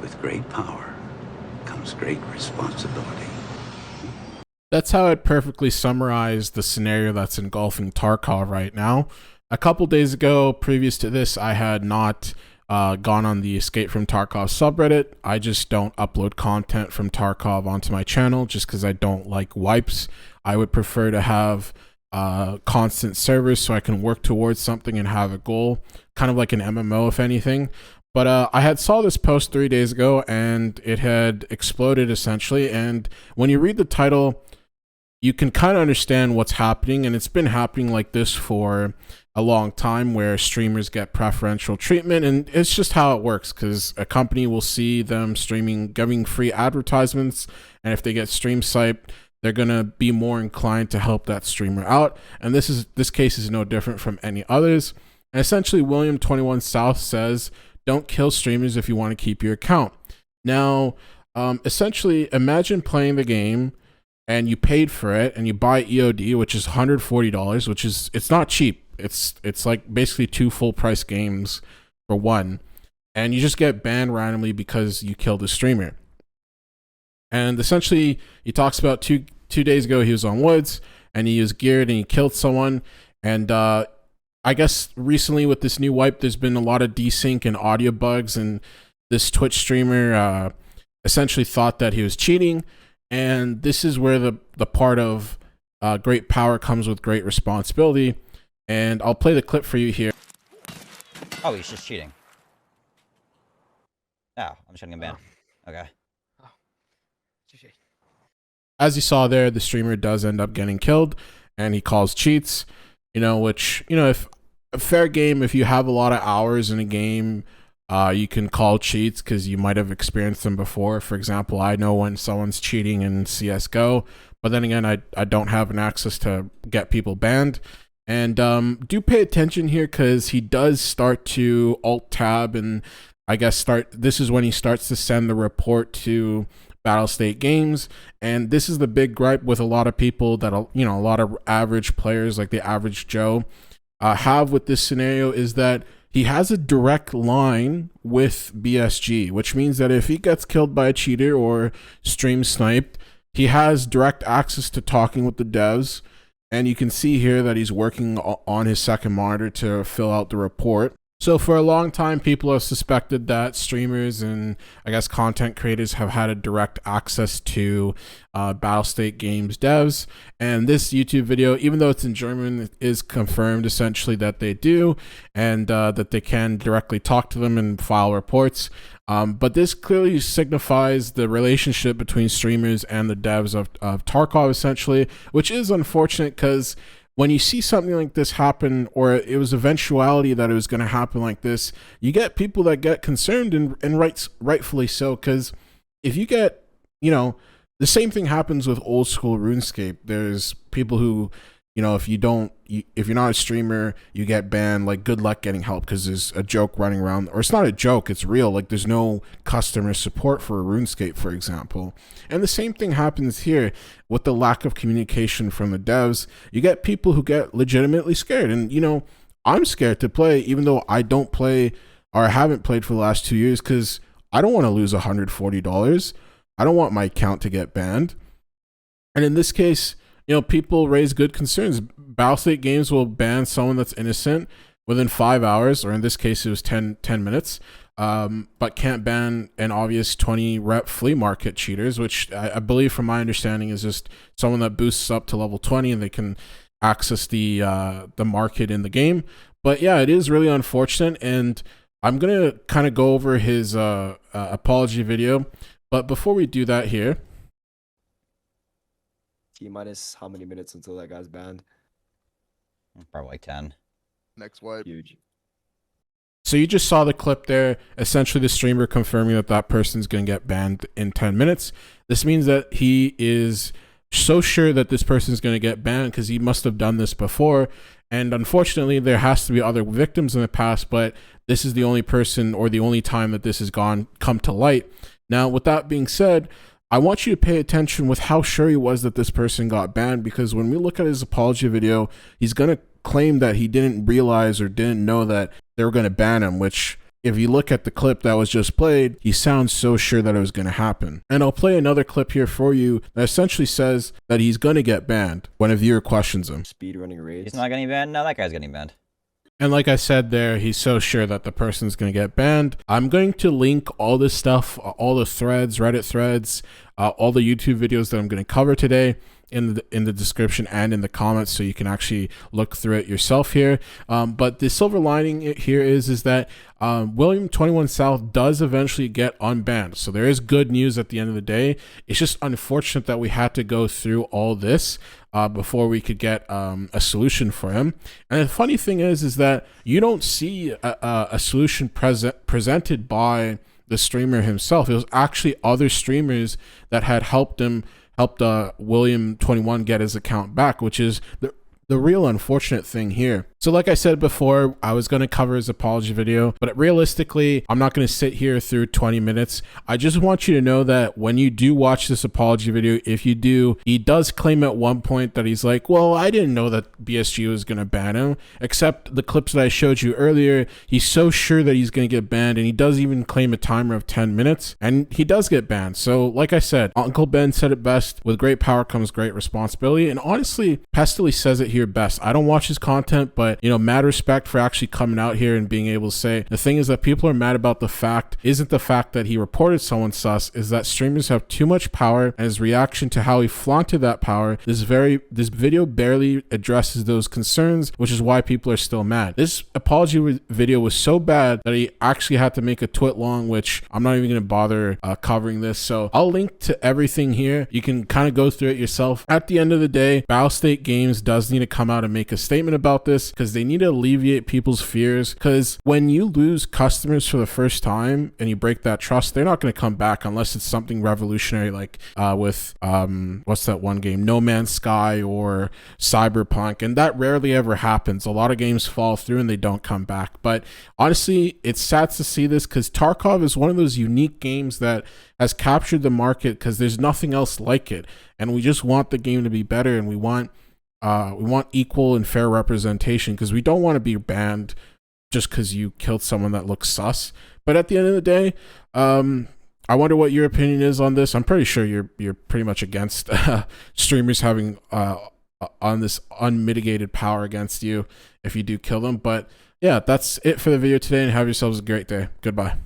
With great power comes great responsibility. That's how it perfectly summarized the scenario that's engulfing Tarkov right now. A couple days ago, previous to this, I had not gone on the Escape from Tarkov subreddit. I just don't upload content from Tarkov onto my channel just because I don't like wipes. I would prefer to have constant servers so I can work towards something and have a goal, kind of like an MMO if anything. But I had saw this post 3 days ago and it had exploded essentially. And when you read the title, you can kind of understand what's happening, and it's been happening like this for a long time where streamers get preferential treatment, and it's just how it works because a company will see them streaming, giving free advertisements, and if they get stream site, they're gonna be more inclined to help that streamer out, and this case is no different from any others. And essentially, William 21 South says, "Don't kill streamers if you want to keep your account." Now, essentially, imagine playing the game and you paid for it and you buy EOD, which is $140, which is, it's not cheap. It's like basically 2 full price games for one. And you just get banned randomly because you killed a streamer. And essentially he talks about two days ago, he was on Woods and he was geared and he killed someone. And I guess recently with this new wipe, there's been a lot of desync and audio bugs, and this Twitch streamer essentially thought that he was cheating. And this is where the part of great power comes with great responsibility. And I'll play the clip for you here. Oh, he's just cheating. Oh, I'm just getting him banned. Okay. As you saw there, the streamer does end up getting killed, and he calls cheats, which, if a fair game, if you have a lot of hours in a game, you can call cheats because you might have experienced them before. For example, I know when someone's cheating in CSGO, but then again, I don't have an access to get people banned. And do pay attention here because he does start to alt tab, and I guess this is when he starts to send the report to Battlestate Games. And this is the big gripe with a lot of people that, a lot of average players like the average Joe have with this scenario, is that he has a direct line with BSG, which means that if he gets killed by a cheater or stream sniped, he has direct access to talking with the devs. And you can see here that he's working on his second monitor to fill out the report. So for a long time, people have suspected that streamers and I guess content creators have had a direct access to Battlestate Games devs. And this YouTube video, even though it's in German, it is confirmed essentially that they do, and that they can directly talk to them and file reports. But this clearly signifies the relationship between streamers and the devs of Tarkov essentially, which is unfortunate because when you see something like this happen, or it was eventuality that it was going to happen like this, you get people that get concerned, and rightfully so, because if you get, the same thing happens with old school RuneScape. There's people who, if you're not a streamer, you get banned, like good luck getting help because there's a joke running around, or it's not a joke, it's real. Like there's no customer support for a RuneScape, for example. And the same thing happens here with the lack of communication from the devs. You get people who get legitimately scared. And, I'm scared to play, even though I don't play, or I haven't played for the last 2 years, because I don't want to lose $140. I don't want my account to get banned. And in this case, people raise good concerns. Battlestate Games will ban someone that's innocent within 5 hours, or in this case, it was 10 minutes, but can't ban an obvious 20 rep flea market cheaters, which I believe from my understanding is just someone that boosts up to level 20 and they can access the market in the game. But yeah, it is really unfortunate, and I'm going to kind of go over his apology video. But before we do that here, T-minus how many minutes until that guy's banned? Probably like 10. Next wipe. Huge. so you just saw the clip there, essentially the streamer confirming that person's going to get banned in 10 minutes. This means that he is so sure that this person's going to get banned because he must have done this before. And unfortunately, there has to be other victims in the past, but this is the only person or the only time that this has come to light. Now, with that being said, I want you to pay attention with how sure he was that this person got banned, because when we look at his apology video, he's going to claim that he didn't realize or didn't know that they were going to ban him, which, if you look at the clip that was just played, he sounds so sure that it was going to happen. And I'll play another clip here for you that essentially says that he's going to get banned when a viewer questions him. Speedrunning raids. He's not getting banned? No, that guy's getting banned. And like I said there, he's so sure that the person's going to get banned. I'm going to link all this stuff, all the threads, Reddit threads, all the YouTube videos that I'm going to cover today in the description and in the comments, so you can actually look through it yourself here. But the silver lining here is that William 21 South does eventually get unbanned. So there is good news at the end of the day. It's just unfortunate that we had to go through all this before we could get a solution for him. And the funny thing is that you don't see a solution presented by the streamer himself. It was actually other streamers that had helped William 21 get his account back, which is the real unfortunate thing here. So like I said before, I was going to cover his apology video, but realistically, I'm not going to sit here through 20 minutes. I just want you to know that when you do watch this apology video, if you do, he does claim at one point that he's like, well, I didn't know that BSG was going to ban him, except the clips that I showed you earlier. He's so sure that he's going to get banned, and he does even claim a timer of 10 minutes, and he does get banned. So like I said, Uncle Ben said it best, with great power comes great responsibility. And honestly, Pestily says it here best. I don't watch his content, but you know, mad respect for actually coming out here and being able to say, the thing is that people are mad about the fact isn't the fact that he reported someone sus, is that streamers have too much power, and his reaction to how he flaunted that power, this video barely addresses those concerns, which is why people are still mad. This apology video was so bad that he actually had to make a twit long, which I'm not even going to bother covering this. So I'll link to everything here. You can kind of go through it yourself. At the end of the day, Battle State Games does need to come out and make a statement about this, because they need to alleviate people's fears. Because when you lose customers for the first time and you break that trust, they're not going to come back unless it's something revolutionary, like with what's that one game, No Man's Sky or Cyberpunk, and that rarely ever happens. A lot of games fall through and they don't come back. But honestly, it's sad to see this, because Tarkov is one of those unique games that has captured the market, because there's nothing else like it, and we just want the game to be better, and we want equal and fair representation, because we don't want to be banned just because you killed someone that looks sus. But at the end of the day, I wonder what your opinion is on this. I'm pretty sure you're pretty much against streamers having on this unmitigated power against you if you do kill them. But yeah, that's it for the video today, and have yourselves a great day. Goodbye.